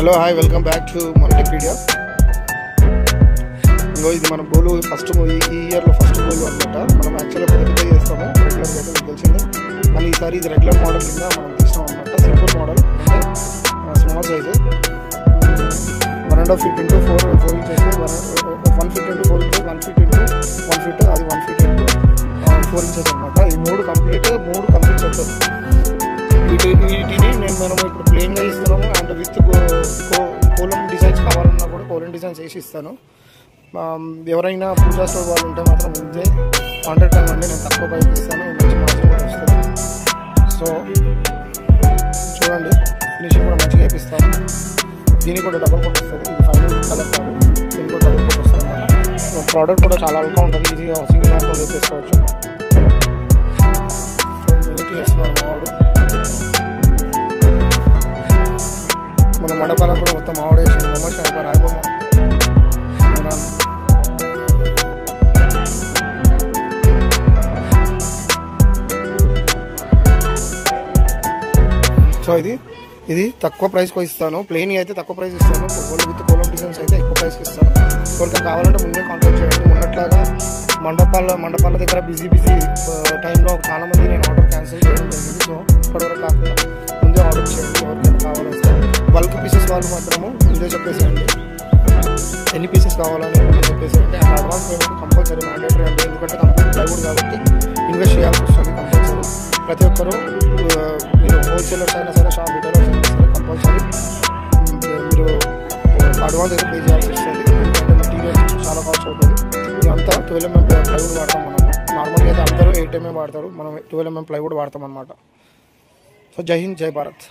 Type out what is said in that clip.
Hello hi welcome back to Multipedia. ఇది మన బోలు ఫస్ట్ ఈ ఇయర్లో ఫస్ట్ బోలు అనమాట. మనం యాక్చువల్గా ప్రతిపై చేస్తాము రెగ్యులర్గా అయితే మీకు తెలిసిందే. మళ్ళీ ఈసారి ఇది రెగ్యులర్ మోడల్ కింద మనం తీసినాం అనమాట. సింపుల్ మోడల్ అంటే small size 1.5 feet into 4 inches, 1 feet into 4 inches, 1 feet into 1 feet, అది 1 feet into 4 inches అనమాట. ఈ మూడు కంప్లీట్ సెట్. వీటిని మనం ఇప్పుడు ప్లెయిన్గా ఇస్తున్నాము. అండ్ విత్ కోలన్ డిజైన్స్ కావాలన్నా కూడా కోలన్ డిజైన్స్ వేసి ఇస్తాను. ఎవరైనా పూజా స్టోర్ వాళ్ళు ఉంటే మాత్రం ముందే కాంటాక్ట్ అవ్వండి, నేను తక్కువ ప్రైస్ ఇస్తాను, మంచి మార్జిన్ కూడా వస్తుంది. సో చూడండి, ఫినిషింగ్ కూడా మంచిగా వేపిస్తాను. దీనికి కూడా డబుల్ కోట్ వస్తుంది. ఇది ఫైనల్ కలర్ కాదు, దీనికి కూడా డబుల్ కోట్ వస్తుంది అన్నమాట. ప్రోడక్ట్ కూడా చాలా అల్గా ఉంటుంది, ఈజీగా సింగిల్ హ్యాండ్తో వేసుకోవచ్చు. వేస్తున్నాను మావాడు. మన మండపాలకు కూడా మొత్తం మావాడేసింది. మమ్మ రాయబొమ్మ. సో ఇది తక్కువ ప్రైస్కి ఇస్తాను. ప్లెయిన్ అయితే తక్కువ ప్రైస్ ఇస్తాను, విత్ కోలం డిజైన్స్ అయితే ఎక్కువ ప్రైస్కి ఇస్తాను. ఎవరికి కావాలంటే ముందే కాంటాక్ట్ చేయండి. ఉన్నట్లాగా మండపాల దగ్గర బిజీ టైంలో చాలామంది నేను ఆర్డర్ క్యాన్సిల్ చేయడం జరిగింది. సో ఇప్పటివరకు కాకుండా ముందే ఆర్డర్ చేయండి. ఎవరికైనా కావాలంటే బల్క్ పీసెస్ వాళ్ళు మాత్రము ముందే చెప్పేసేయండి, ఎన్ని పీసెస్ కావాలని ముందే చెప్పేసేయండి. And advance payment compulsory mandatory అండి. ఎందుకంటే కంప్లీట్ ప్లైవుడ్ కాబట్టి ఇన్వెస్ట్ చేయాల్సి వస్తుంది కంపల్సరీ. ప్రతి ఒక్కరూ మీరు హోల్సేలర్స్ అయినా సరే, షాప్ రిటైలర్స్ అయినా సరే కంపల్సరీ మీరు అడ్వాన్స్ అయితే పే చేయాల్సి వస్తుంది. ఎందుకంటే మెటీరియల్ చాలా కాస్ట్ అవుతుంది. ఇదంతా 12 mm ప్లైవుడ్ వాడతాం మనం. నార్మల్గా అయితే అందరూ 8 mm వాడతారు, మనం 12 mm ప్లైవుడ్ వాడతాం అన్నమాట. సో జై హింద్, జై భారత్.